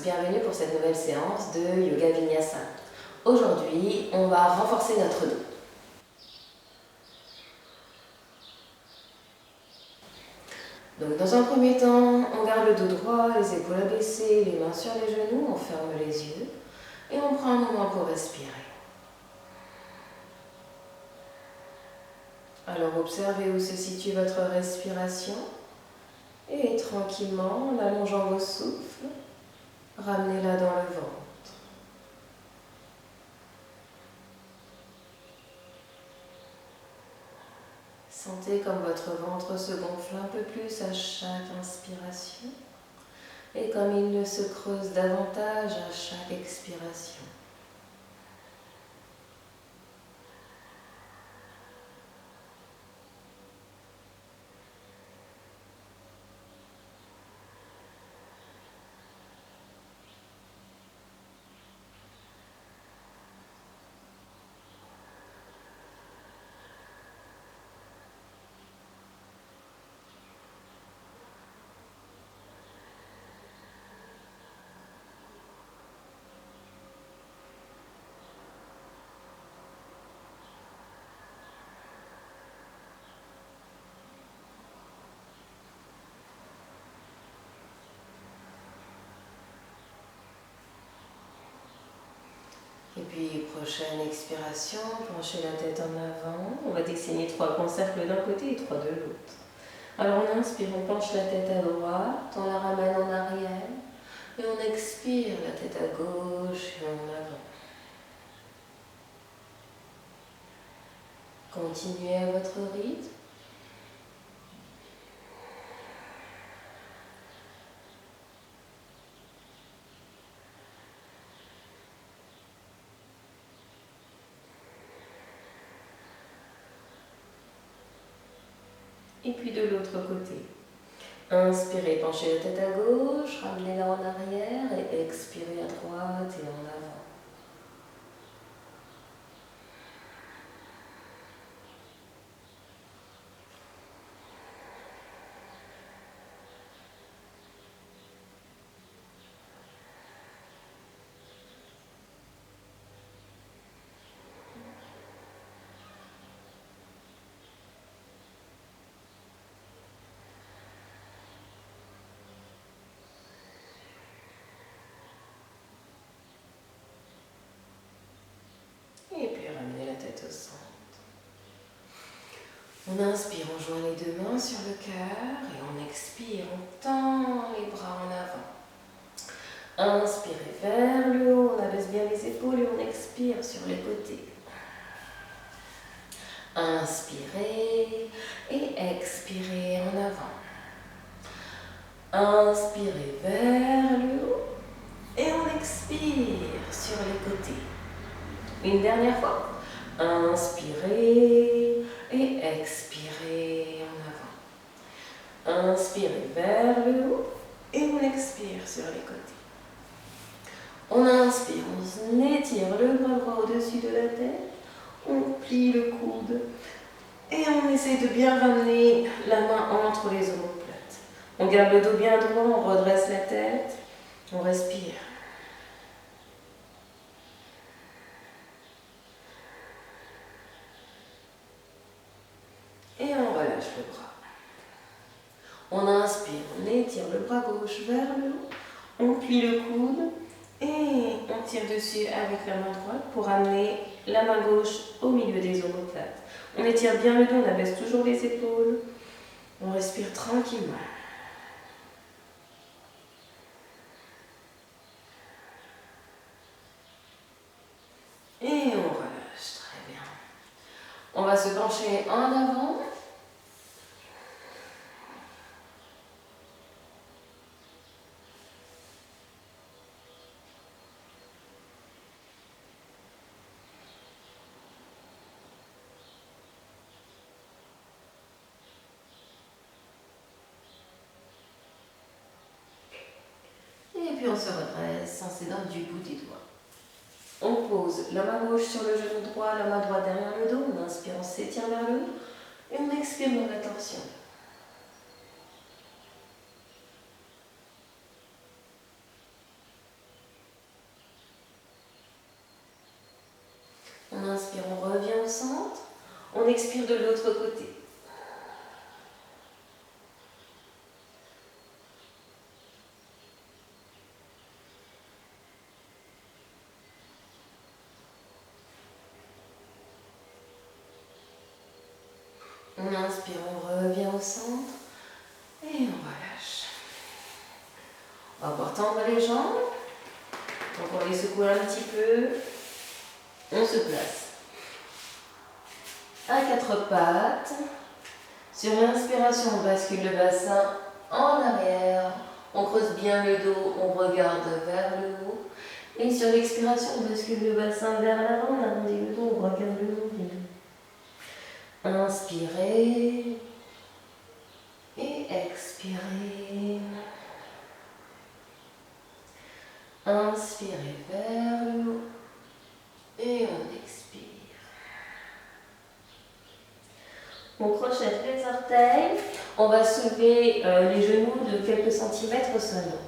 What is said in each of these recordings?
bienvenue pour cette nouvelle séance de Yoga Vinyasa. Aujourd'hui, on va renforcer notre dos. Donc dans un premier temps, on garde le dos droit, les épaules abaissées, les mains sur les genoux, on ferme les yeux et on prend un moment pour respirer. Alors observez où se situe votre respiration et tranquillement, en allongeant vos souffles, ramenez-la dans le ventre. Sentez comme votre ventre se gonfle un peu plus à chaque inspiration et comme il se creuse davantage à chaque expiration. Et puis, prochaine expiration, penchez la tête en avant. On va dessiner 3 grands cercles d'un côté et 3 de l'autre. Alors on inspire, on penche la tête à droite, on la ramène en arrière. Et on expire la tête à gauche et en avant. Continuez à votre rythme. Et puis de l'autre côté. Inspirez, penchez la tête à gauche, ramenez-la en arrière et expirez à droite et en avant. Et puis ramenez la tête au centre. On inspire, on joint les deux mains sur le cœur et on expire, on tend les bras en avant. Inspirez vers le haut, on abaisse bien les épaules et on expire sur les côtés. Inspirez et expirez en avant. Inspirez vers le haut et on expire sur les côtés. Une dernière fois. Inspirez et expirez en avant. Inspirez vers le haut et on expire sur les côtés. On inspire, on étire le bras droit au-dessus de la tête, on plie le coude et on essaie de bien ramener la main entre les omoplates. On garde le dos bien droit, on redresse la tête, on respire. Et on relâche le bras. On inspire, on étire le bras gauche vers le haut, on plie le coude et on tire dessus avec la main droite pour amener la main gauche au milieu des omoplates. On étire bien le dos, on abaisse toujours les épaules, on respire tranquillement. Et on relâche, très bien. On va se pencher en avant. Et puis on se redresse en s'aidant du bout des doigts. On pose la main gauche sur le genou droit, la main droite derrière le dos. On inspire, on s'étire vers le haut. Et on expire dans la torsion. inspire, on revient au centre. On expire de l'autre côté. On inspire, on revient au centre et on relâche. On va pouvoir tendre les jambes. Donc on les secoue un petit peu. On se place à quatre pattes. Sur l'inspiration, on bascule le bassin en arrière. On creuse bien le dos, on regarde vers le haut. Et sur l'expiration, on bascule le bassin vers l'avant, on arrondit le dos, on regarde le nombril. Inspirez et expirez. Inspirez vers le haut et on expire. On crochette les orteils, on va soulever les genoux de quelques centimètres seulement.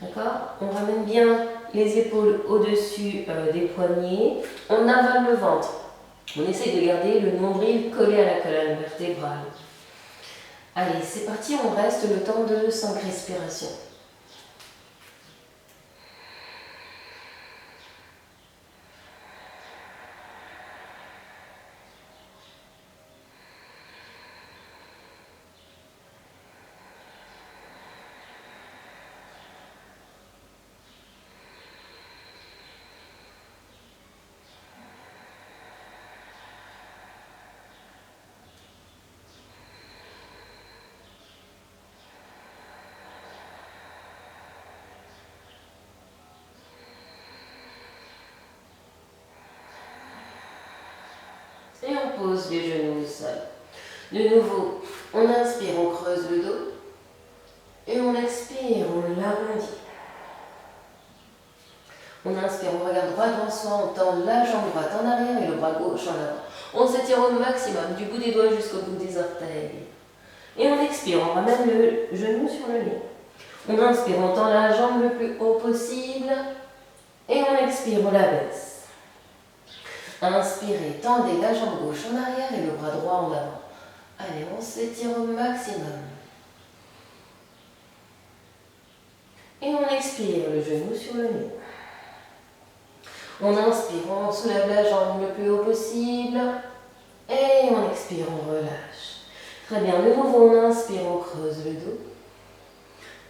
D'accord? On ramène bien les épaules au-dessus des poignets, on avale le ventre. On essaye de garder le nombril collé à la colonne vertébrale. Allez, c'est parti, on reste le temps de 5 respirations. Et on pose les genoux au sol. De nouveau, on inspire, on creuse le dos. Et on expire, on l'arrondit. On inspire, on regarde droit devant soi, on tend la jambe droite en arrière et le bras gauche en avant. On s'étire au maximum, du bout des doigts jusqu'au bout des orteils. Et on expire, on ramène le genou sur le nez. On inspire, on tend la jambe le plus haut possible. Et on expire, on la baisse. Inspirez, tendez la jambe gauche en arrière et le bras droit en avant. Allez, on s'étire au maximum. Et on expire, le genou sur le nez. On inspire, on soulève la jambe le plus haut possible. Et on expire, on relâche. Très bien, de nouveau on inspire, on creuse le dos.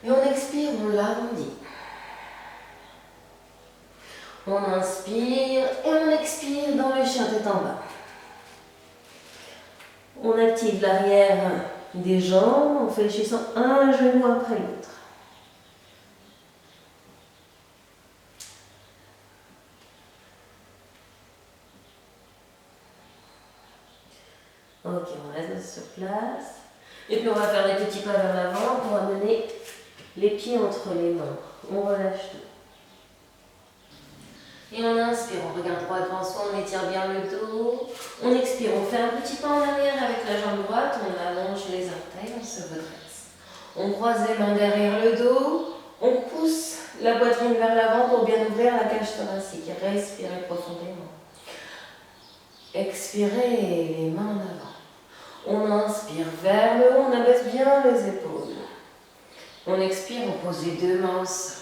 Et on expire, on l'arrondit. On inspire et on expire dans le chien tête en bas. On active l'arrière des jambes en fléchissant un genou après l'autre. Ok, on reste sur place. Et puis on va faire des petits pas vers l'avant pour amener les pieds entre les mains. On relâche tout. Et on inspire, on regarde droit devant soi, on étire bien le dos. On expire, on fait un petit pas en arrière avec la jambe droite, on allonge les orteils, on se redresse. On croise les mains derrière le dos, on pousse la poitrine vers l'avant pour bien ouvrir la cage thoracique. Respirez profondément. Expirez, les mains en avant. On inspire vers le haut, on abaisse bien les épaules. On expire, on pose les deux mains au sol.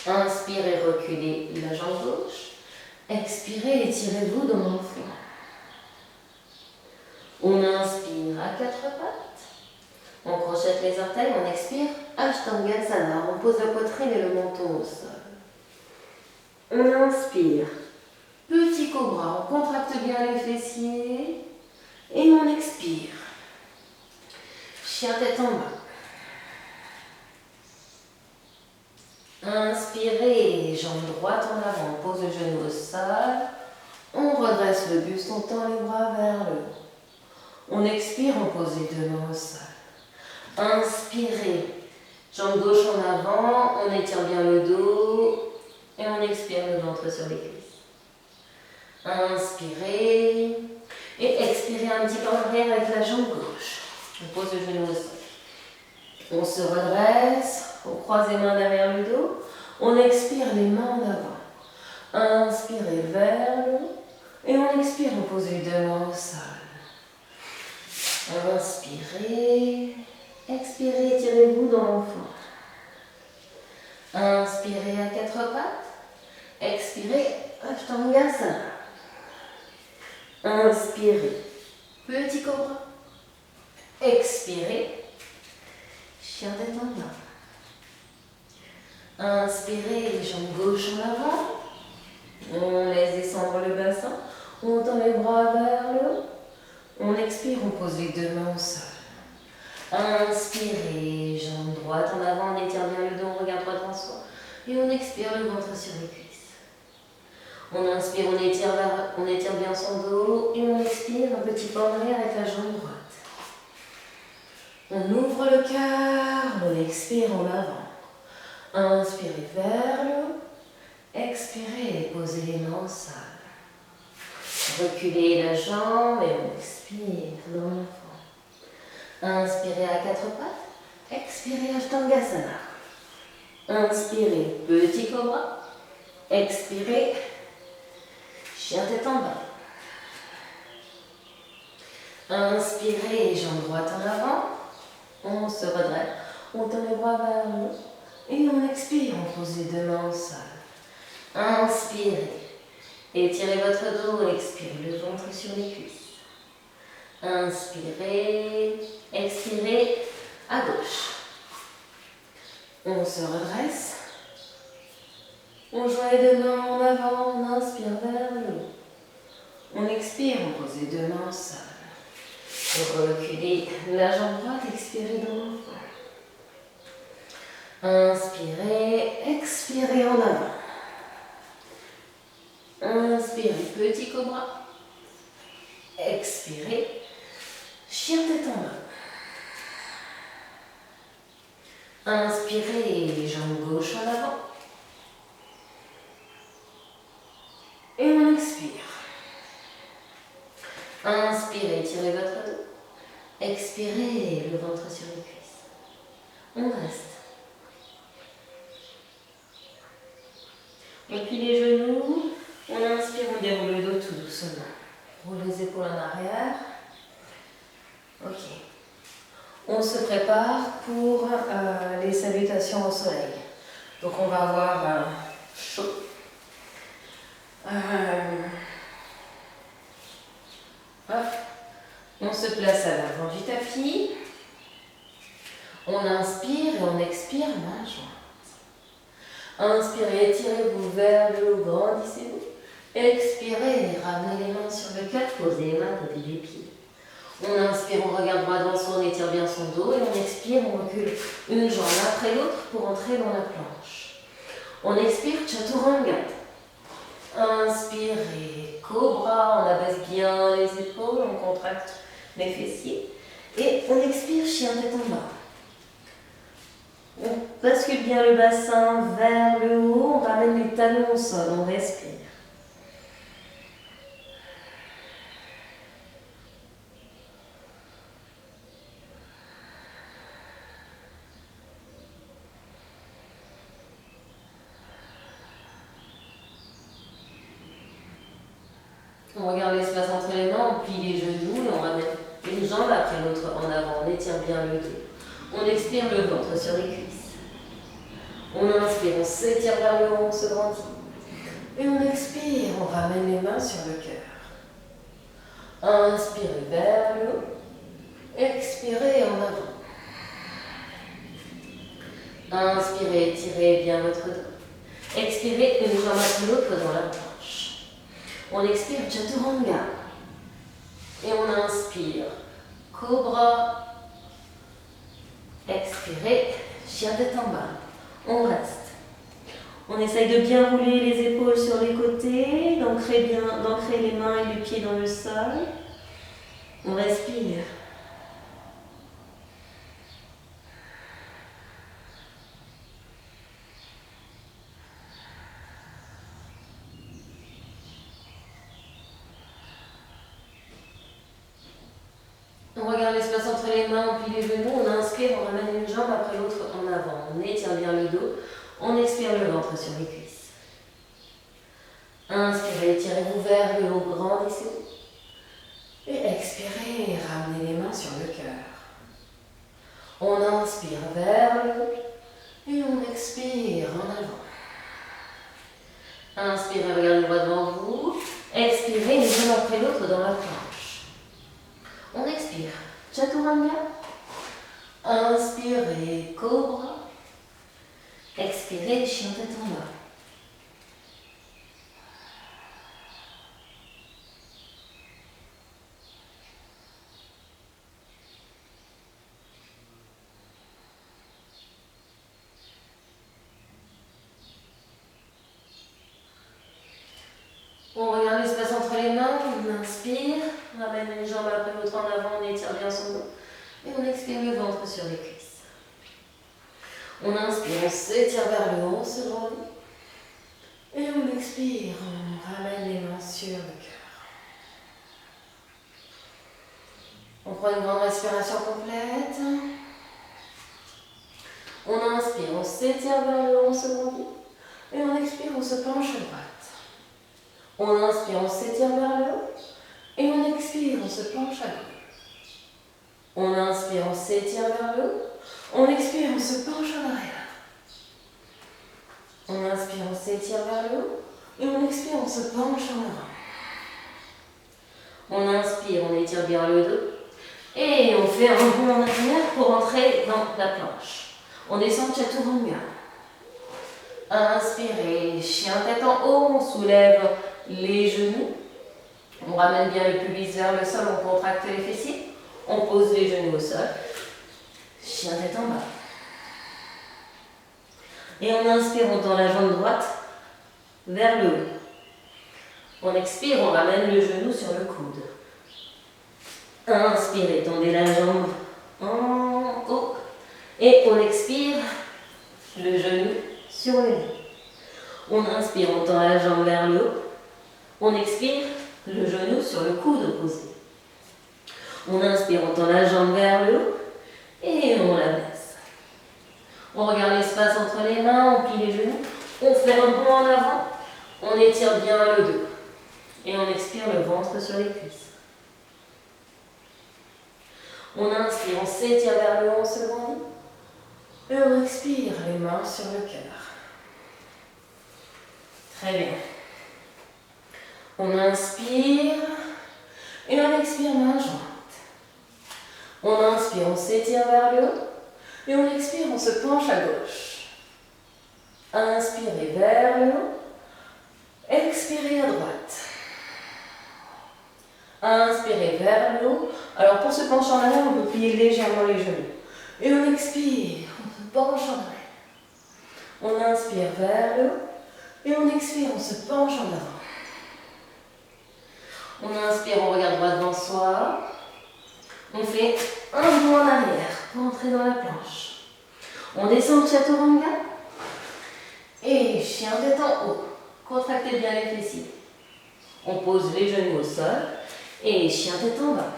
Inspirez, reculez la jambe gauche. Expirez, étirez-vous dans l'enfant. On inspire à quatre pattes. On crochette les orteils, on expire. Ashtangasana, on pose la poitrine et le menton au sol. On inspire. Petit cobra, on contracte bien les fessiers. Et on expire. Chien tête en bas. Inspirez, jambe droite en avant, on pose le genou au sol. On redresse le buste, on tend les bras vers le haut. On expire, on pose les deux mains au sol. Inspirez, jambe gauche en avant, on étire bien le dos. Et on expire le ventre sur les cuisses. Inspirez. Et expirez un petit peu en arrière avec la jambe gauche. On pose le genou au sol. On se redresse. On croise les mains derrière le dos. On expire les mains en avant. Inspirez vers le haut. Et on expire, on pose les deux mains au sol. Inspirez, expirez, tirez-vous dans l'enfant. Inspirez à quatre pattes, expirez, Ashtangasana. Inspirez, petit cobra. Expirez, chien tête en bas. Inspirez, les jambes gauche en avant. On laisse descendre le bassin. On tend les bras vers le haut. On expire, on pose les deux mains au sol. Inspirez, jambe droite en avant, on étire bien le dos, on regarde droit devant soi. Et on expire le ventre sur les cuisses. On inspire, on étire bien son dos. Et on expire, un petit pas en arrière avec la jambe droite. On ouvre le cœur, on expire en avant. Inspirez vers le haut. Expirez et posez les mains au sol. Reculez la jambe et on expire dans l'enfant. Inspirez à quatre pattes. Expirez Ashtangasana. Inspirez petit cobra. Expirez chien tête en bas. Inspirez jambe droite en avant. On se redresse. On tend les bras vers le haut. Et on expire. On pose les deux mains au sol. Inspirez. Étirez votre dos, expirez le ventre sur les cuisses. Inspirez, expirez à gauche. On se redresse. On joint les deux mains en avant, on inspire vers le haut. On expire, on pose les deux mains au sol. On reculez la jambe droite, expirez dans l'enfant. Inspirez, expirez en avant. Inspirez, petit cobra. Expirez, chien tête en bas. Inspirez, les jambes gauche en avant. Et on expire. Inspirez, tirez votre dos. Expirez, le ventre sur les cuisses. On reste. On plie les genoux. On inspire, on déroule le dos tout doucement. Roule les épaules en arrière. Ok. On se prépare pour les salutations au soleil. Donc on va avoir chaud. Hop. On se place à l'avant du tapis. On inspire et on expire, main jointe. Inspirez, étirez-vous vers le haut, grandissez-vous. Expirez, ramenez les mains sur le cœur, posez les mains à côté des pieds. On inspire, on regarde droit dans son, on étire bien son dos et on expire, on recule une jambe après l'autre pour entrer dans la planche. On expire, chaturanga. Inspirez, cobra, on abaisse bien les épaules, on contracte les fessiers. Et on expire, chien tête en bas. On bascule bien le bassin vers le haut, on ramène les talons au sol, on respire. On regarde l'espace entre les mains, on plie les genoux et on ramène une jambe après l'autre en avant. On étire bien le dos. On expire le ventre sur les cuisses. On inspire, on s'étire vers le haut, on se grandit. Et on expire, on ramène les mains sur le cœur. Inspirez vers le haut. Expirez en avant. Inspirez, étirez bien votre dos. Expirez une jambe après l'autre dans la planche. On expire, chaturanga. Et on inspire, cobra. Expirez, chien tête en bas. On reste. On essaye de bien rouler les épaules sur les côtés, d'ancrer les mains et les pieds dans le sol. On respire. On regarde l'espace entre les mains, on plie les genoux, on inspire, on ramène une jambe après l'autre en avant. On étire bien le dos, on expire le ventre sur les cuisses. Inspirez, tirez-vous vers le haut, grandissez. Et expirez, ramenez les mains sur le cœur. On inspire vers le haut et on expire en avant. Inspirez, regardez droit devant vous. Expirez, les uns après l'autre dans la planche. On expire, Chaturanga. Inspirez, cobra. Expirez, chien tête en bas. On regarde l'espace entre les mains, on inspire, on ramène les jambes après l'autre en avant, on étire bien son dos. Et on expire le ventre sur les cuisses. On inspire, on s'étire vers le haut, on se grandit. Et on expire, on ramène les mains sur le cœur. On prend une grande respiration complète. On inspire, on s'étire vers le haut, on se grandit. Et on expire, on se penche à droite. On inspire, on s'étire vers le haut. Et on expire, on se penche à gauche. On inspire, on s'étire vers le haut. On expire, on se penche en arrière. On inspire, on s'étire vers le haut. Et on expire, on se penche en avant. On inspire, on étire bien le dos. Et on fait un bond en arrière pour entrer dans la planche. On descend Chaturanga. Inspirez, chien tête en haut, on soulève les genoux. On ramène bien le pubis vers le sol, on contracte les fessiers. On pose les genoux au sol. Chien tête en bas. Et on inspire, on tend la jambe droite vers le haut. On expire, on ramène le genou sur le coude. Inspirez, tendez la jambe en haut. Et on expire, le genou sur le lit. On inspire, on tend la jambe vers le haut. On expire, le genou sur le coude opposé. On inspire, on tend la jambe vers le haut. Et on la baisse. On regarde l'espace entre les mains, on plie les genoux. On fait un bond en avant. On étire bien le dos. Et on expire le ventre sur les cuisses. On inspire, on s'étire vers le haut, on se grandit. Et on expire, les mains sur le cœur. Très bien. On inspire et on expire, main jointe. On inspire, on s'étire vers le haut. Et on expire, on se penche à gauche. Inspirez vers le haut. Expirez à droite. Inspirez vers le haut. Alors pour se pencher en arrière, on peut plier légèrement les genoux. Et on expire, on se penche en arrière. On inspire vers le haut. Et on expire, on se penche en avant. On inspire, on regarde droit devant soi. On fait un bond en arrière pour entrer dans la planche. On descend Chaturanga. Et chien tête en haut. Contractez bien les fessiers. On pose les genoux au sol. Et chien tête en bas.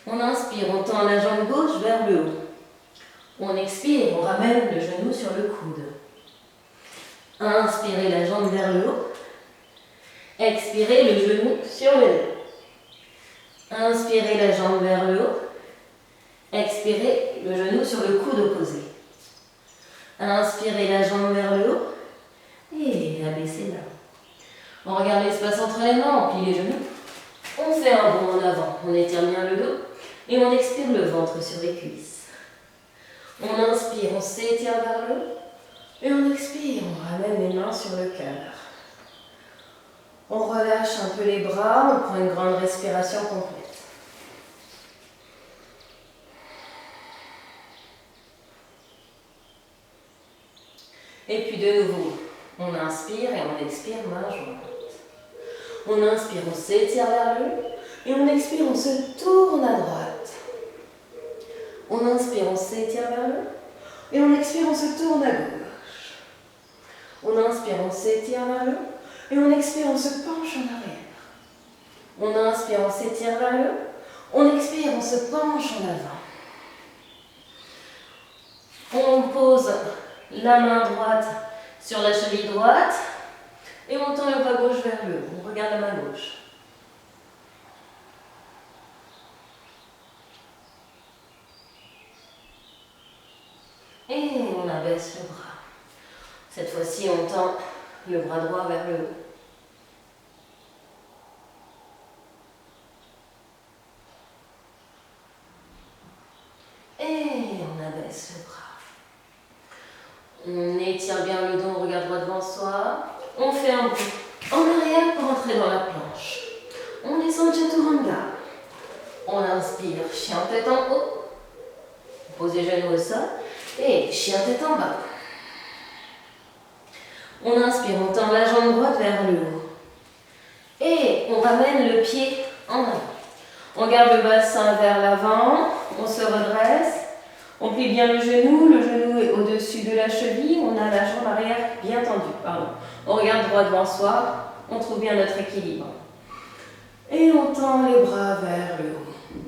On inspire, on tend la jambe gauche vers le haut. On expire, on ramène le genou sur le coude. Inspirez la jambe vers le haut. Expirez le genou sur le dos. Inspirez la jambe vers le haut. Expirez le genou sur le coude opposé. Inspirez la jambe vers le haut. Et abaissez la main. On regarde l'espace entre les mains, on plie les genoux. On fait un bond en avant, on étire bien le dos. Et on expire le ventre sur les cuisses. On inspire, on s'étire vers le haut. Et on expire, on ramène les mains sur le cœur. On relâche un peu les bras, on prend une grande respiration complète. Et puis de nouveau, on inspire et on expire, main jointe. On inspire, on s'étire vers le haut. Et on expire, on se tourne à droite. On inspire, on s'étire vers le haut. Et on expire, on se tourne à gauche. On inspire, on s'étire vers le haut. Et on expire, on se penche en arrière. On inspire, on s'étire vers le haut. On expire, on se penche en avant. On pose la main droite sur la cheville droite et on tend le bras gauche vers le haut. On regarde la main gauche. Et on abaisse le bras. Cette fois-ci, on tend le bras droit vers le haut. Et on abaisse le bras. On étire bien le dos, on regarde droit devant soi. On fait un bond en arrière pour entrer dans la planche. On descend Chaturanga. On inspire, chien tête en haut. On pose les genoux au sol. Et chien tête en bas. On inspire, on tend la jambe droite vers le haut. Et on ramène le pied en avant. On garde le bassin vers l'avant. On se redresse. On plie bien le genou est au-dessus de la cheville, on a la jambe arrière bien tendue. Pardon. On regarde droit devant soi, on trouve bien notre équilibre. Et on tend les bras vers le haut.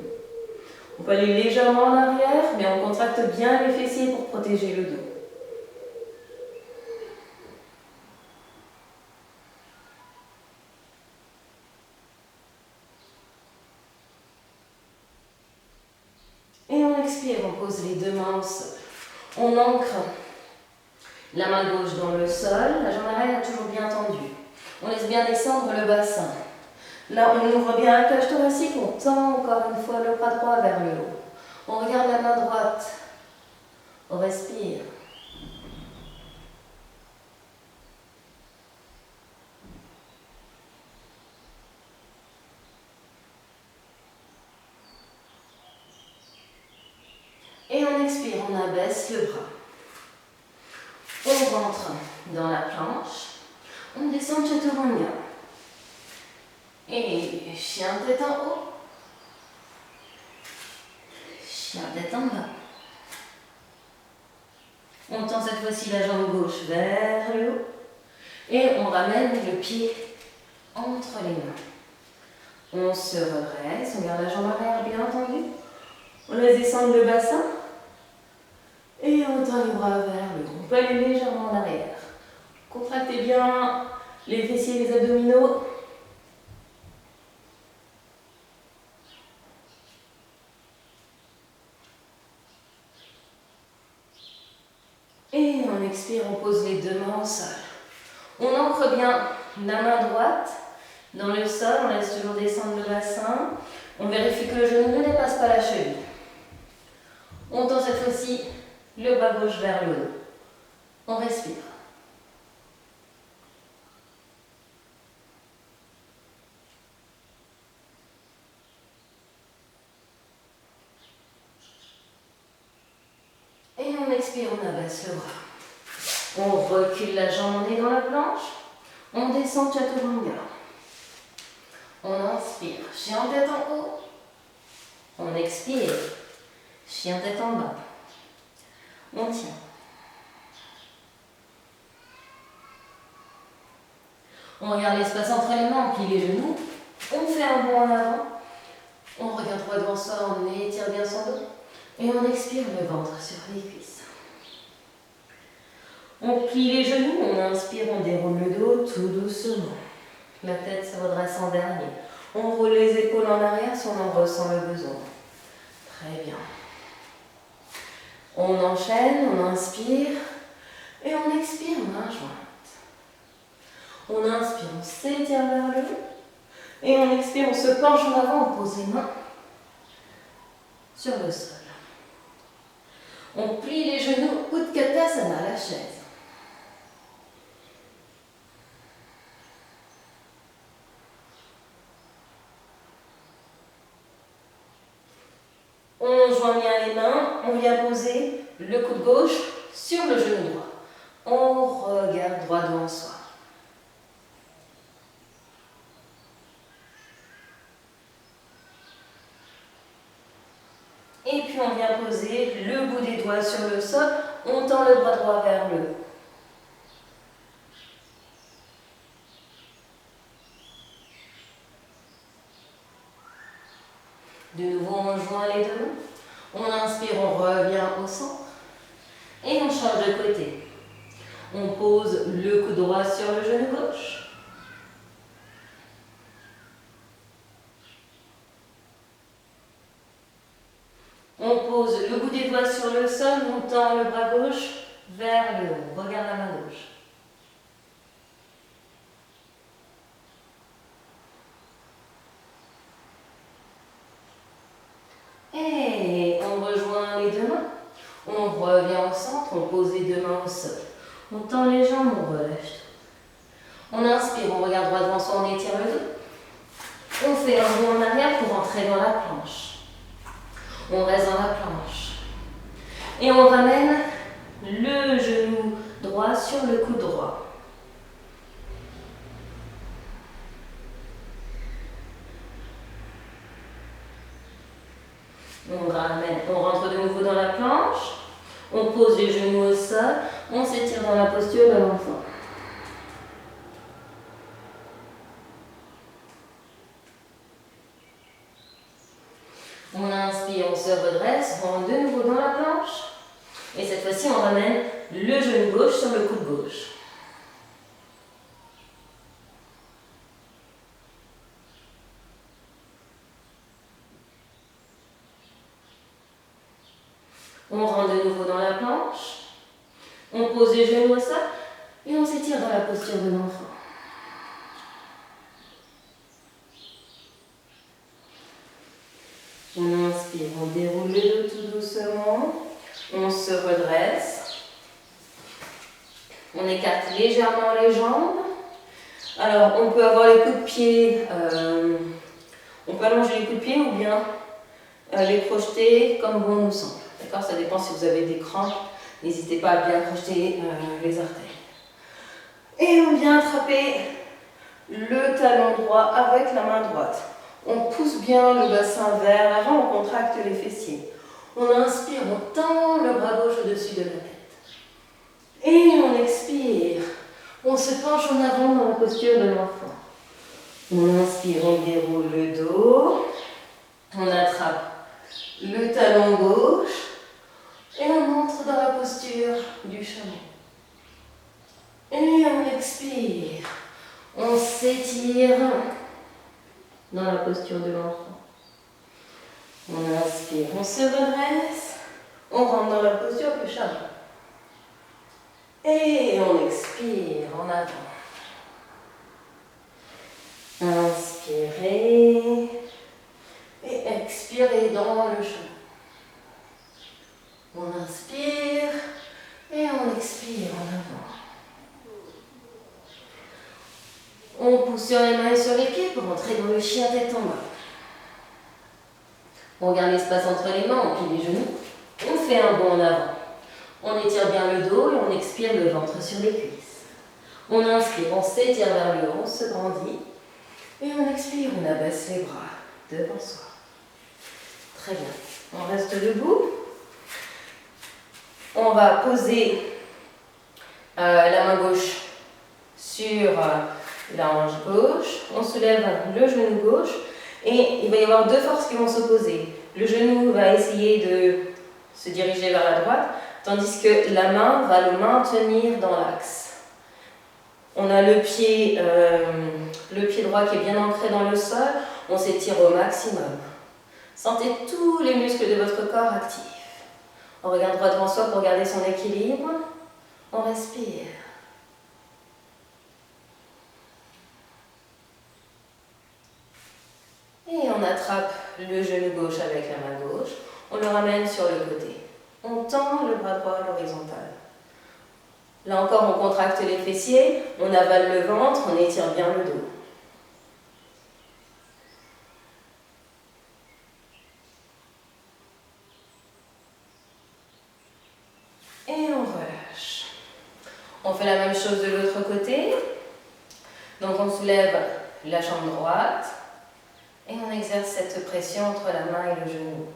On peut aller légèrement en arrière, mais on contracte bien les fessiers pour protéger le dos. Et on expire, on pose les deux mains au sol. On ancre la main gauche dans le sol, la jambe arrière est toujours bien tendue. On laisse bien descendre le bassin. Là, on ouvre bien la cage thoracique, on tend encore une fois le bras droit vers le haut. On regarde la main droite, on respire. Et on expire, on abaisse le bras. On rentre dans la planche. On descend Chaturanga. Et chien tête en haut. Chien tête en bas. On tend cette fois-ci la jambe gauche vers le haut. Et on ramène le pied entre les mains. On se redresse, on garde la jambe arrière bien tendue. On laisse descendre le bassin. Et on tend les bras vers le haut. On peut aller légèrement en arrière. Contractez bien les fessiers et les abdominaux. Et on expire, on pose les deux mains au sol. On ancre bien la main droite dans le sol, on laisse toujours descendre le bassin. On vérifie que le genou ne dépasse pas la cheville. On tend cette fois-ci le bras gauche vers le haut. On respire. Et on expire, on abaisse le bras. On recule la jambe, on est dans la planche. On descend Chaturanga. On inspire, chien tête en haut. On expire, chien tête en bas. On tient. On regarde l'espace entre les mains, on plie les genoux. On fait un bond en avant. On regarde droit devant soi, on étire bien son dos. Et on expire le ventre sur les cuisses. On plie les genoux, on inspire, on déroule le dos tout doucement. La tête se redresse en dernier. On roule les épaules en arrière si on en ressent le besoin. Très bien. On enchaîne, on inspire et on expire, main jointe. On inspire, on s'étire vers le haut et on expire, on se penche en avant, on pose les mains sur le sol. On plie les genoux, Utkatasana, la chaise. On joint bien les mains, on vient poser le coude gauche sur le genou droit. On regarde droit devant soi. Et puis on vient poser le bout des doigts sur le sol, on tend le bras droit vers le haut. De nouveau, on joint les deux mains. On inspire, on revient au centre. Et on change de côté. On pose le coude droit sur le genou gauche. On pose le bout des doigts sur le sol, on tend le bras gauche vers le haut. Regarde la main gauche. Et on rejoint les deux mains. On revient au centre, on pose les deux mains au sol. On tend les jambes, on relève tout. On inspire, on regarde droit devant soi, on étire le dos. On fait un bond en arrière pour entrer dans la planche. On reste dans la planche. Et on ramène le genou droit sur le coude droit. On ramène, on rentre de nouveau dans la planche. On pose les genoux au sol. On s'étire dans la posture de l'enfant. On inspire, on se redresse, on rentre de nouveau dans la planche. Et cette fois-ci, on ramène le genou gauche sur le coude gauche. On rentre de nouveau dans la planche. On pose les genoux au sol et on s'étire dans la posture de l'enfant. On inspire, on déroule le dos tout doucement. On se redresse. On écarte légèrement les jambes. Alors, on peut avoir les coups de pied, on peut allonger les coups de pied ou bien les projeter comme bon nous semble. D'accord? Ça dépend si vous avez des crampes. N'hésitez pas à bien projeter les orteils. Et on vient attraper le talon droit avec la main droite. On pousse bien le bassin vers l'avant, on contracte les fessiers. On inspire, on tend le bras gauche au-dessus de la tête. Et on expire. On se penche en avant dans la posture de l'enfant. On inspire, on déroule le dos. On attrape le talon gauche. Et on entre dans la posture du chameau. Et on expire. On s'étire dans la posture de l'enfant. On inspire, on se redresse. On rentre dans la posture du chameau. Et on expire en avant. Inspirez. Et expirez dans le chameau. On inspire et on expire en avant. On pousse sur les mains et sur les pieds pour entrer dans le chien tête en bas. On garde l'espace entre les mains, on plie les genoux. On fait un bond en avant. On étire bien le dos et on expire le ventre sur les cuisses. On inspire, on s'étire vers le haut, on se grandit. Et on expire, on abaisse les bras devant soi. Très bien. On reste debout. On va poser la main gauche sur la hanche gauche. On soulève le genou gauche et il va y avoir deux forces qui vont s'opposer. Le genou va essayer de se diriger vers la droite, tandis que la main va le maintenir dans l'axe. On a le pied droit qui est bien ancré dans le sol. On s'étire au maximum. Sentez tous les muscles de votre corps actifs. On regarde droit devant soi pour garder son équilibre. On respire. Et on attrape le genou gauche avec la main gauche. On le ramène sur le côté. On tend le bras droit à l'horizontale. Là encore, on contracte les fessiers, on avale le ventre, on étire bien le dos. Et on relâche. On fait la même chose de l'autre côté. Donc on soulève la jambe droite et on exerce cette pression entre la main et le genou.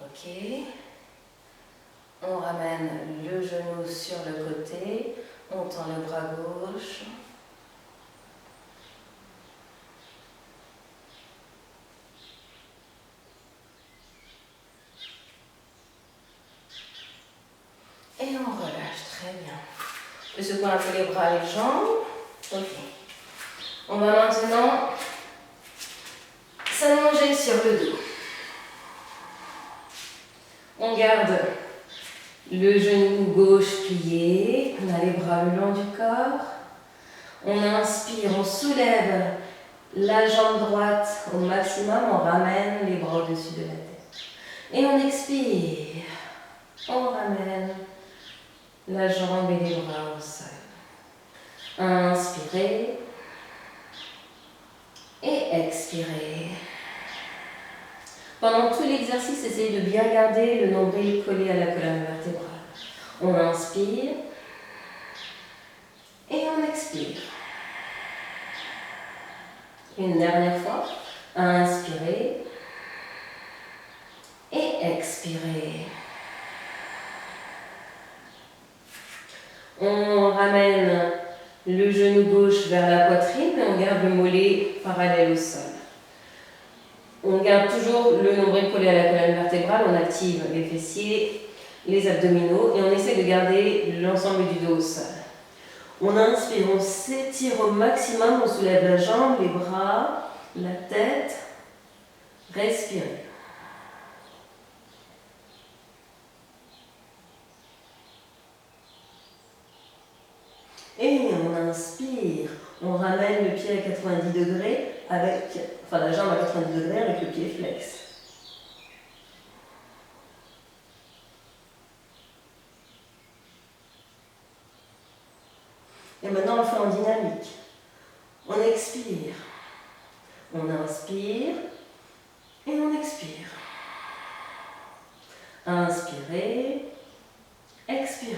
Ok. On ramène le genou sur le côté, on tend le bras gauche. Et on relâche, très bien. On peut secouer un peu les bras, les jambes. Ok. On va maintenant s'allonger sur le dos. On garde le genou gauche plié. On a les bras le long du corps. On inspire, on soulève la jambe droite au maximum. On ramène les bras au-dessus de la tête. Et on expire. On ramène la jambe et les bras au sol. Inspirez et expirez. Pendant tout l'exercice, essayez de bien garder le nombril collé à la colonne vertébrale. On inspire et on expire. Une dernière fois. Inspirez et expirez. On ramène le genou gauche vers la poitrine et on garde le mollet parallèle au sol. On garde toujours le nombril collé à la colonne vertébrale, on active les fessiers, les abdominaux et on essaie de garder l'ensemble du dos au sol. On inspire, on s'étire au maximum, on soulève la jambe, les bras, la tête. Respirez. Et on inspire, on ramène le pied à 90 degrés, la jambe à 90 degrés avec le pied flex. Et maintenant on le fait en dynamique. On expire, on inspire et on expire. Inspirez, expirez.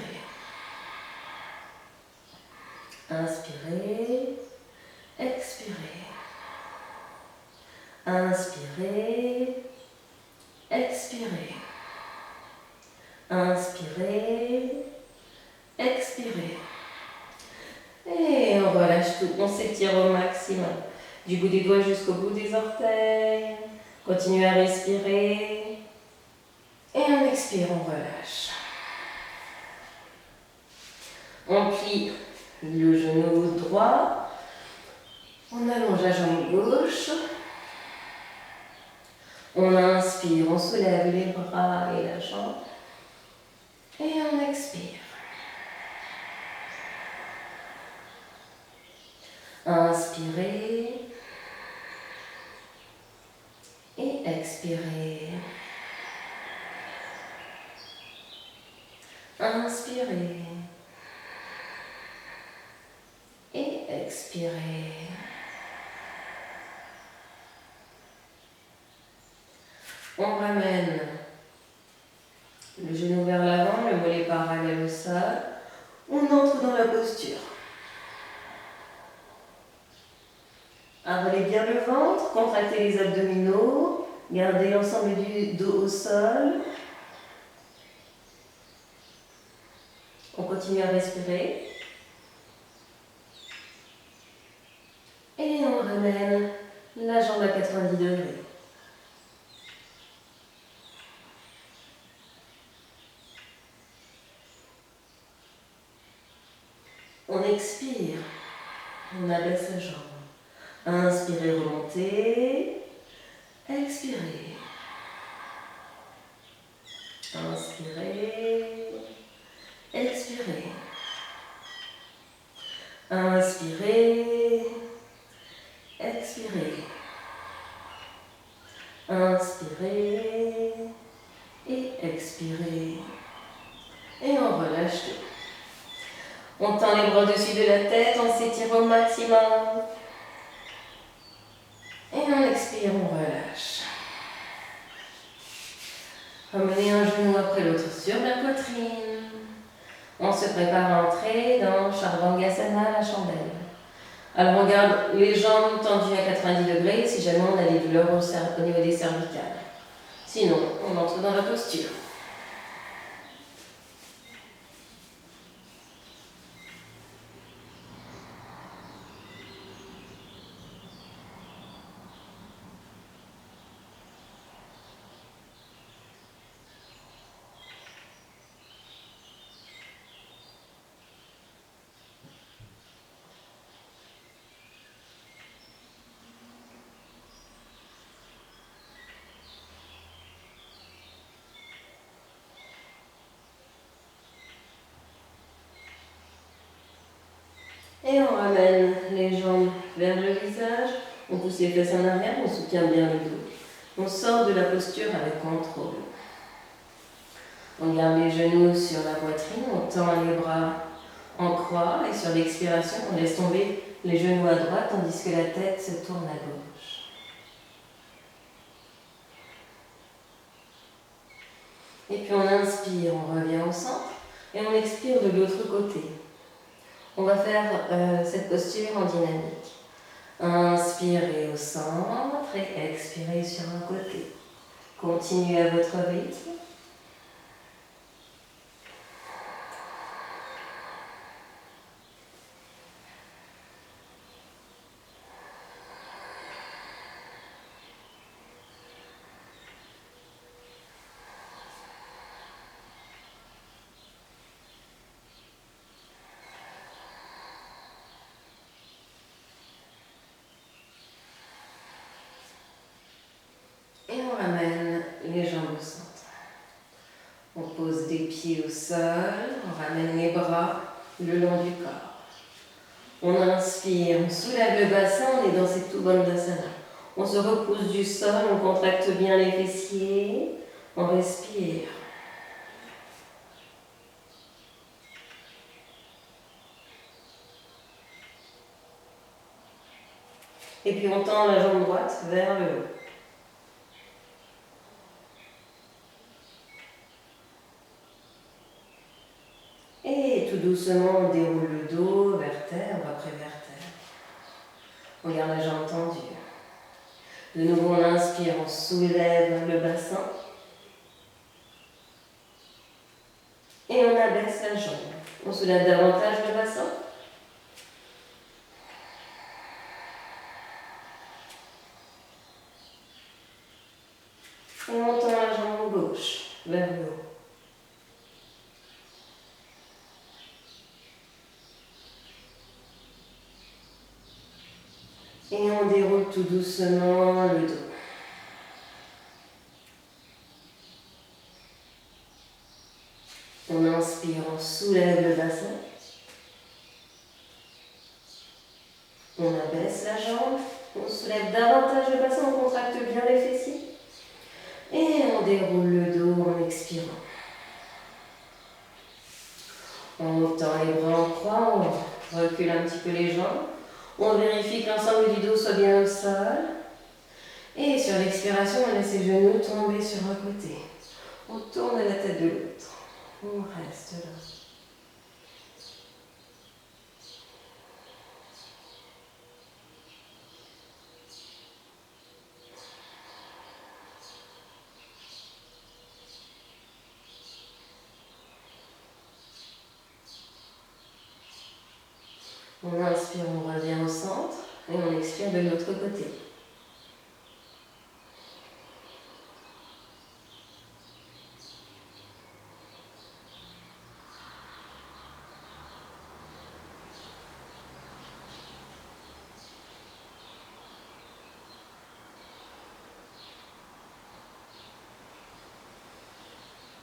Inspirez, expirez. Inspirez, expirez. Inspirez, expirez. Et on relâche tout, on s'étire au maximum. Du bout des doigts jusqu'au bout des orteils. Continuez à respirer. Et on expire, on relâche. On plie le genou droit. On allonge la jambe gauche. On inspire, on soulève les bras et la jambe. Et on expire. Inspirez. Et expirez. Inspirez. Et expirez. On ramène le genou vers l'avant, le mollet parallèle au sol. On entre dans la posture. Avalez bien le ventre, contractez les abdominaux, gardez l'ensemble du dos au sol. On continue à respirer. Et on ramène la jambe à 90 degrés. On expire, on abaisse la jambe. Inspirez, remontez. Expirez. Inspirez. Expirez. Inspirez. Expirez. Inspirez. Et expirez. Et on relâche tout. On tend les bras au-dessus de la tête, on s'étire au maximum. Et on expire, on relâche. Ramenez un genou après l'autre sur la poitrine. On se prépare à entrer dans Chaturanga, la chandelle. Alors on garde les jambes tendues à 90 degrés si jamais on a des douleurs au niveau des cervicales. Sinon, on entre dans la posture. Et on ramène les jambes vers le visage. On pousse les fesses en arrière, on soutient bien le dos. On sort de la posture avec contrôle. On garde les genoux sur la poitrine, on tend les bras en croix et sur l'expiration, on laisse tomber les genoux à droite tandis que la tête se tourne à gauche. Et puis on inspire, on revient au centre et on expire de l'autre côté. On va faire cette posture en dynamique. Inspirez au centre et expirez sur un côté. Continuez à votre rythme. Et on ramène les jambes au centre. On pose des pieds au sol, on ramène les bras le long du corps. On inspire, on soulève le bassin, on est dans cette Uttanasana. On se repousse du sol, on contracte bien les fessiers, on respire. Et puis on tend la jambe droite vers le haut. Et tout doucement, on déroule le dos, vertèbre après vertèbre. On garde la jambe tendue. De nouveau, on inspire, on soulève le bassin. Et on abaisse la jambe. On soulève davantage le bassin. Et on tend la jambe gauche vers le haut. Et on déroule tout doucement le dos. On inspire, on soulève le bassin. On abaisse la jambe. On soulève davantage le bassin, on contracte bien les fessiers. Et on déroule le dos en expirant. On tend les bras en croix, on recule un petit peu les jambes. On vérifie que l'ensemble du dos soit bien au sol. Et sur l'expiration, on laisse les genoux tomber sur un côté. On tourne la tête de l'autre. On reste là. On inspire, on revient au centre et on expire de l'autre côté.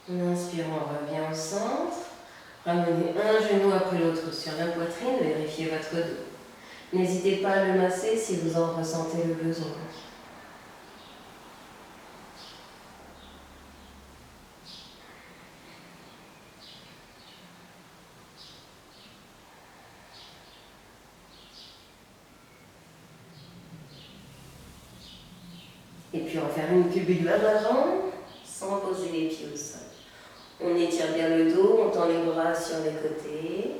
On inspire, on revient au centre. Ramenez un genou après l'autre sur la poitrine, vérifiez votre dos. N'hésitez pas à le masser si vous en ressentez le besoin. Et puis on va faire une culbute vers l'avant, sans poser les pieds au sol. On étire bien le dos, on tend les bras sur les côtés.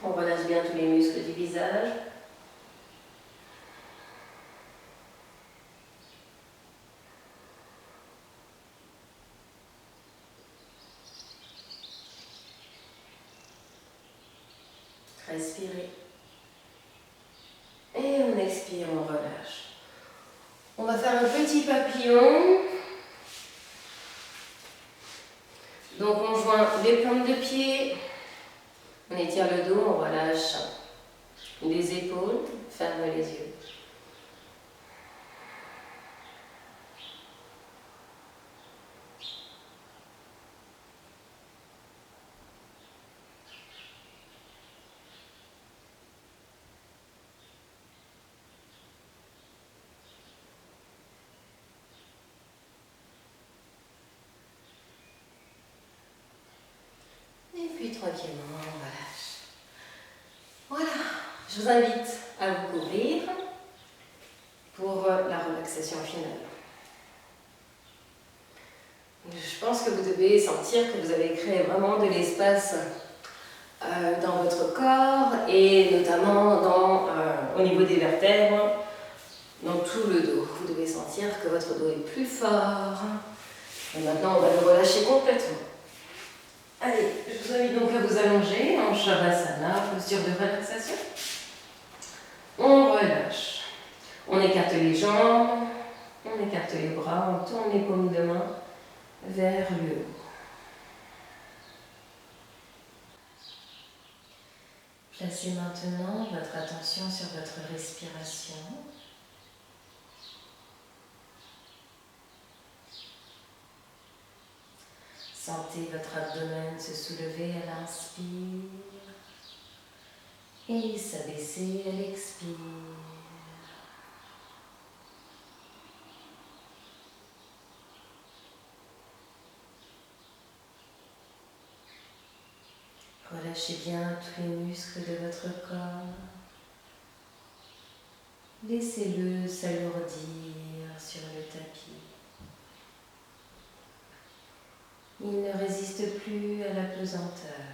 On relâche bien tous les muscles du visage. Respirez. Et on expire, on relâche. On va faire un petit papillon. Donc on joint les plantes de pied. On étire le dos, on relâche les épaules, ferme les yeux. puis tranquillement, on relâche. Voilà, je vous invite à vous couvrir pour la relaxation finale. Je pense que vous devez sentir que vous avez créé vraiment de l'espace dans votre corps et notamment au niveau des vertèbres, dans tout le dos. Vous devez sentir que votre dos est plus fort. Et maintenant, on va le relâcher complètement. Allez, je vous invite donc à vous allonger en Shavasana, posture de relaxation. On relâche. On écarte les jambes, on écarte les bras, on tourne les paumes de main vers le haut. Placez maintenant votre attention sur votre respiration. Sentez votre abdomen se soulever à l'inspire et s'abaisser à l'expire. Relâchez bien tous les muscles de votre corps. Laissez-le s'alourdir sur le tapis. Il ne résiste plus à la pesanteur.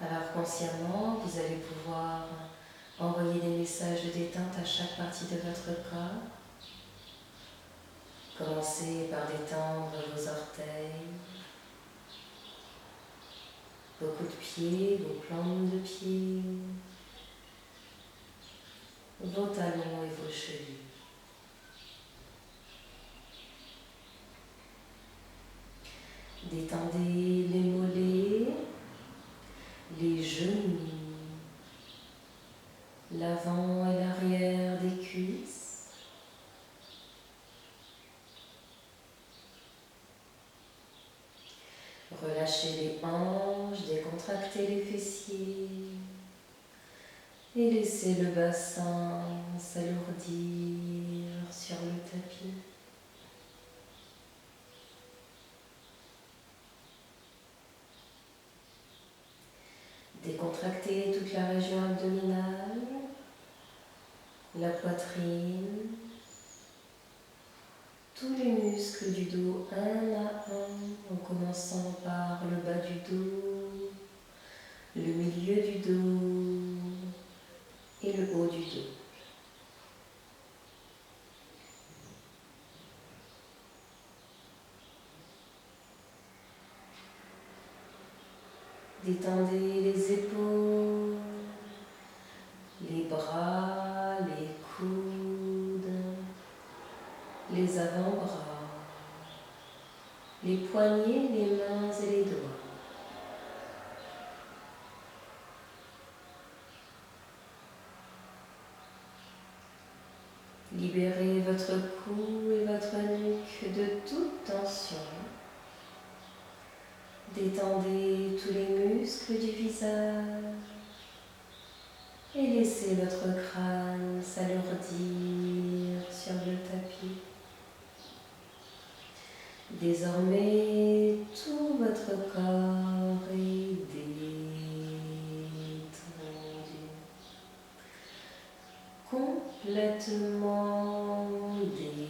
Alors consciemment, vous allez pouvoir envoyer des messages de détente à chaque partie de votre corps. Commencez par détendre vos orteils, vos coudes de pied, vos plantes de pied, vos talons et vos chevilles. Détendez les mollets, les genoux, l'avant et l'arrière des cuisses. Relâchez les hanches, décontractez les fessiers et laissez le bassin s'alourdir sur le tapis. Décontractez toute la région abdominale, la poitrine, tous les muscles du dos un à un, en commençant par le bas du dos, le milieu du dos et le haut du dos. Détendez les épaules, les bras, les coudes, les avant-bras, les poignets, les mains et les doigts. Libérez votre cou et votre nuque de toute tension. Détendez tous les muscles du visage et laissez votre crâne s'alourdir sur le tapis. Désormais, tout votre corps est détendu, complètement détendu.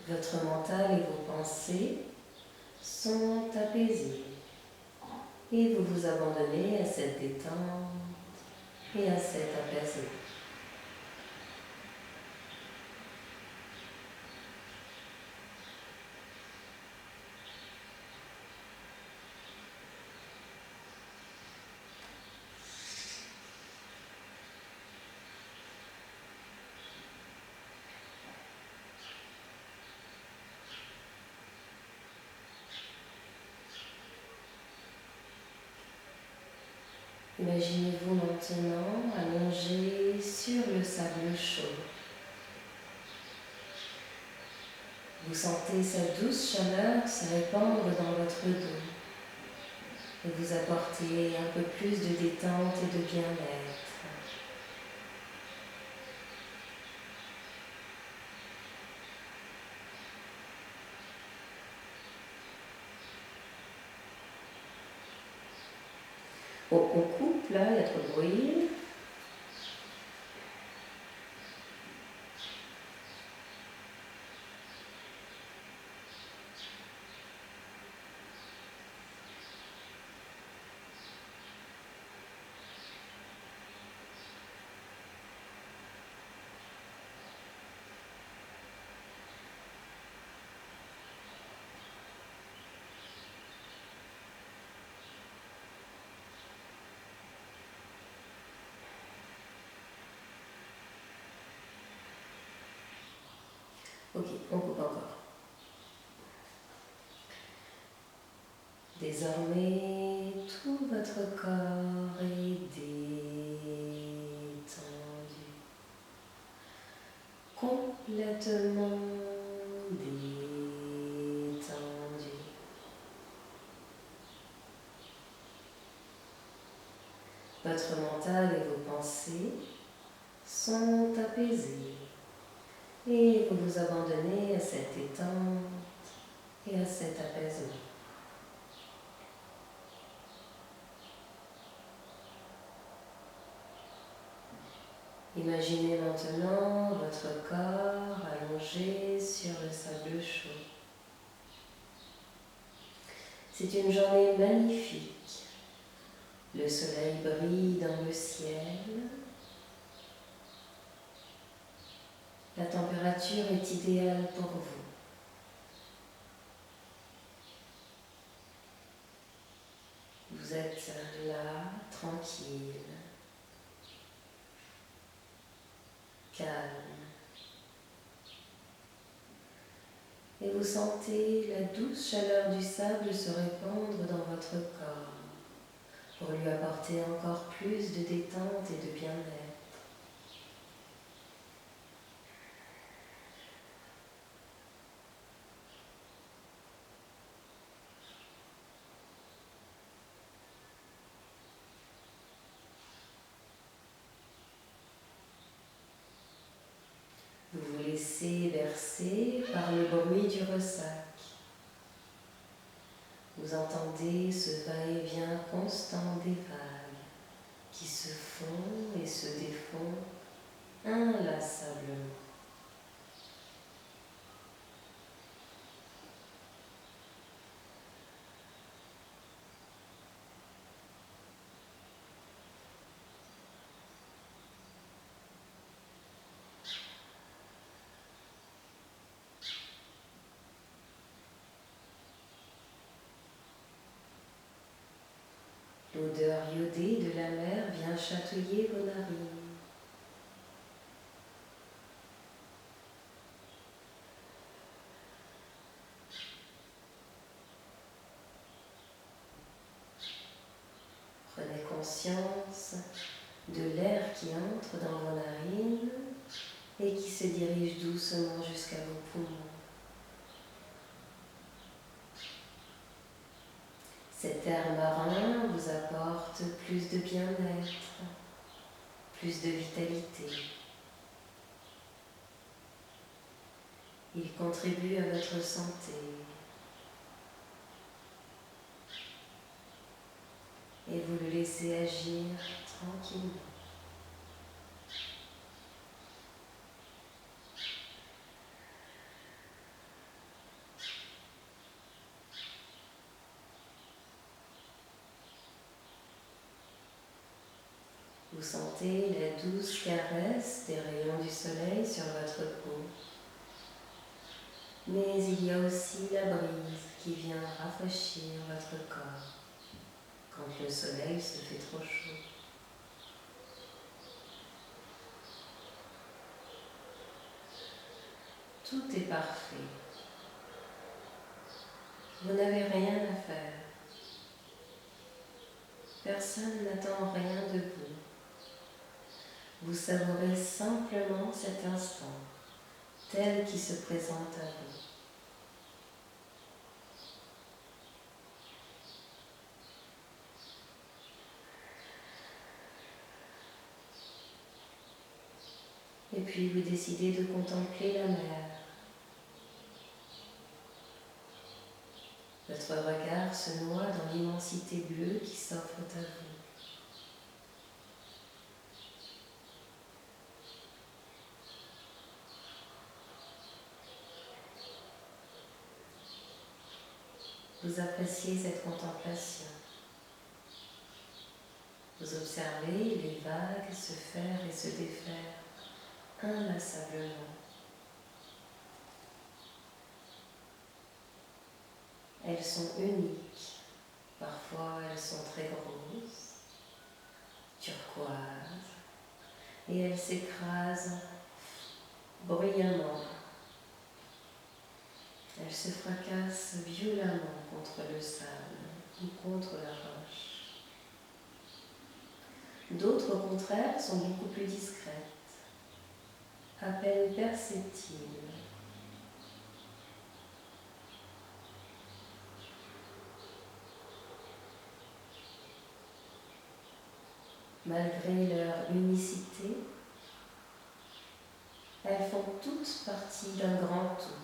Votre mental et vos pensées sont apaisés et vous vous abandonnez à cette détente et à cet apaisement. Imaginez-vous maintenant allongé sur le sable chaud. Vous sentez sa douce chaleur se répandre dans votre dos. et vous apporter un peu plus de détente et de bien-être. On coupe là, il y a trop de bruit. Ok, on coupe encore. Désormais, tout votre corps est détendu, complètement détendu. Votre mental et vos pensées sont apaisés et vous vous abandonnez à cette détente et à cet apaisement. Imaginez maintenant votre corps allongé sur le sable chaud. C'est une journée magnifique. Le soleil brille dans le ciel. La température est idéale pour vous. Vous êtes là, tranquille, calme. Et vous sentez la douce chaleur du sable se répandre dans votre corps pour lui apporter encore plus de détente et de bien-être. Vous vous laissez bercer par le bruit du ressac. Vous entendez ce va-et-vient constant des vagues qui se font et se défont inlassablement. L'odeur iodée de la mer vient chatouiller vos narines. Prenez conscience de l'air qui entre dans vos narines et qui se dirige doucement jusqu'à vos poumons. Cet air marin vous apporte plus de bien-être, plus de vitalité. Il contribue à votre santé et vous le laissez agir tranquillement. Vous sentez la douce caresse des rayons du soleil sur votre peau. Mais il y a aussi la brise qui vient rafraîchir votre corps quand le soleil se fait trop chaud. Tout est parfait. Vous n'avez rien à faire. Personne n'attend rien de vous. Vous savourez simplement cet instant, tel qu'il se présente à vous. Et puis vous décidez de contempler la mer. Votre regard se noie dans l'immensité bleue qui s'offre à vous. Vous appréciez cette contemplation. Vous observez les vagues se faire et se défaire inlassablement. Elles sont uniques. Parfois elles sont très grosses, turquoises, et elles s'écrasent bruyamment. Elles se fracassent violemment contre le sable ou contre la roche. D'autres, au contraire, sont beaucoup plus discrètes, à peine perceptibles. Malgré leur unicité, elles font toutes partie d'un grand tout.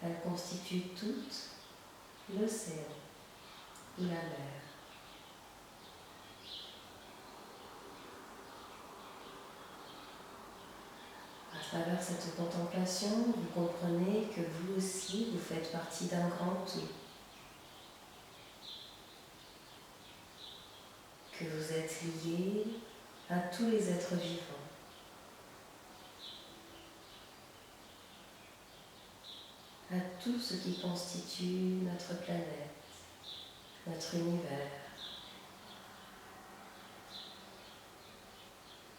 Elles constituent toutes l'océan ou la mer. À travers cette contemplation, vous comprenez que vous aussi, vous faites partie d'un grand tout. Que vous êtes liés à tous les êtres vivants. À tout ce qui constitue notre planète, notre univers.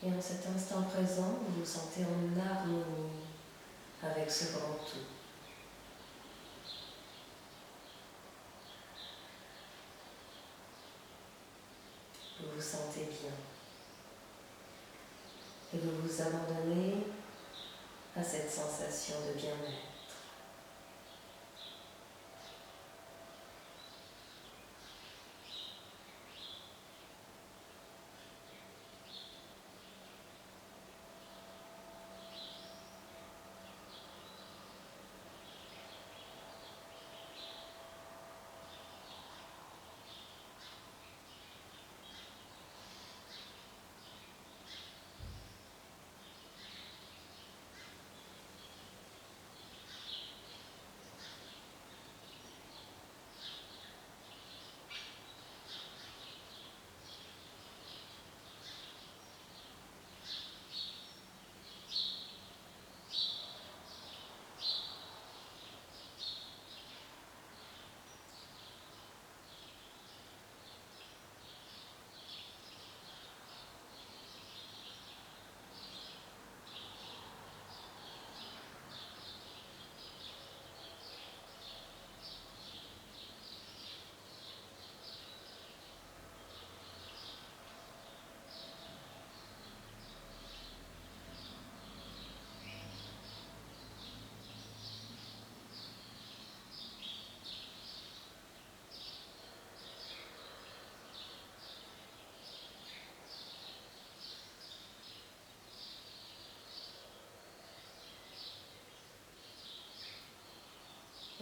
Et en cet instant présent, vous vous sentez en harmonie avec ce grand tout. Vous vous sentez bien. Et vous vous abandonnez à cette sensation de bien-être.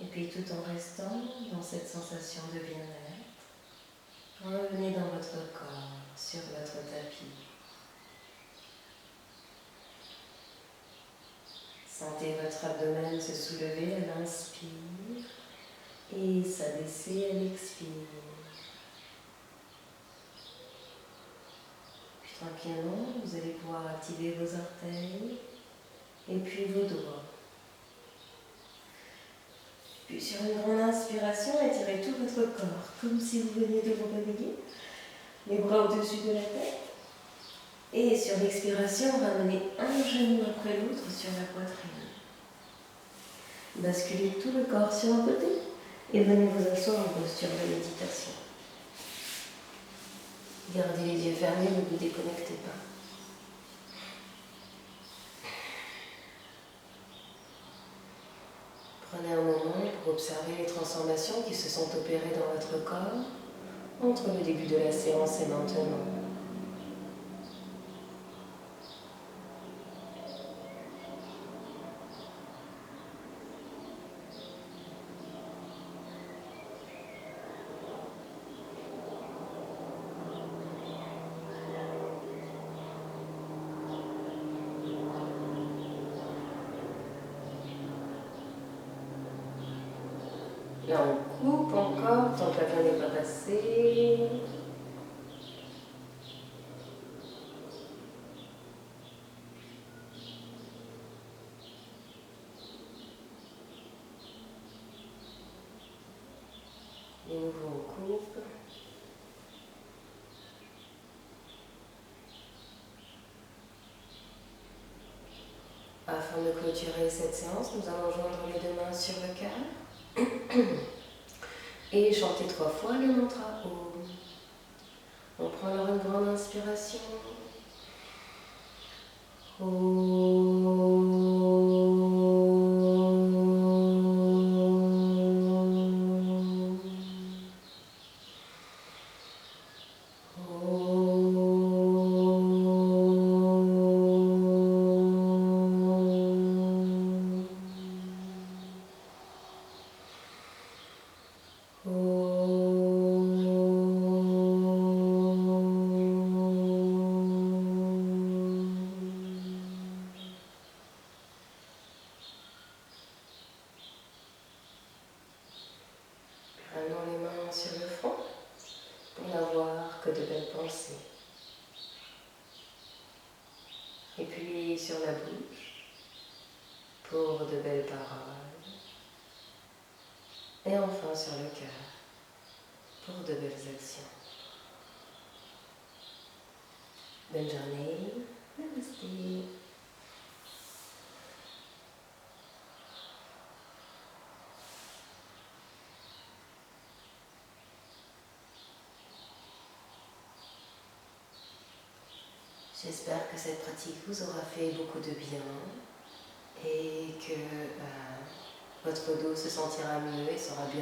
Et puis tout en restant dans cette sensation de bien-être, revenez dans votre corps, sur votre tapis. Sentez votre abdomen se soulever à l'inspire et s'abaisser à l'expire. Puis tranquillement, vous allez pouvoir activer vos orteils et puis vos doigts. Puis sur une grande inspiration, étirez tout votre corps, comme si vous veniez de vous réveiller, les bras au-dessus de la tête. Et sur l'expiration, ramenez un genou après l'autre sur la poitrine. Basculez tout le corps sur un côté et venez vous asseoir en posture de méditation. Gardez les yeux fermés, ne vous déconnectez pas. Prenez un moment pour observer les transformations qui se sont opérées dans votre corps entre le début de la séance et maintenant. Là, on coupe encore tant que l'avion n'est pas passé. De nouveau, on coupe. Afin de clôturer cette séance, nous allons joindre les deux mains sur le cœur et chanter 3 fois le mantra Om. On prend alors une grande inspiration. Prenons les mains sur le front pour n'avoir que de belles pensées. Et puis sur la bouche pour de belles paroles. Et enfin sur le cœur pour de belles actions. Bonne journée. Namaste. J'espère que cette pratique vous aura fait beaucoup de bien et que votre dos se sentira mieux et sera bien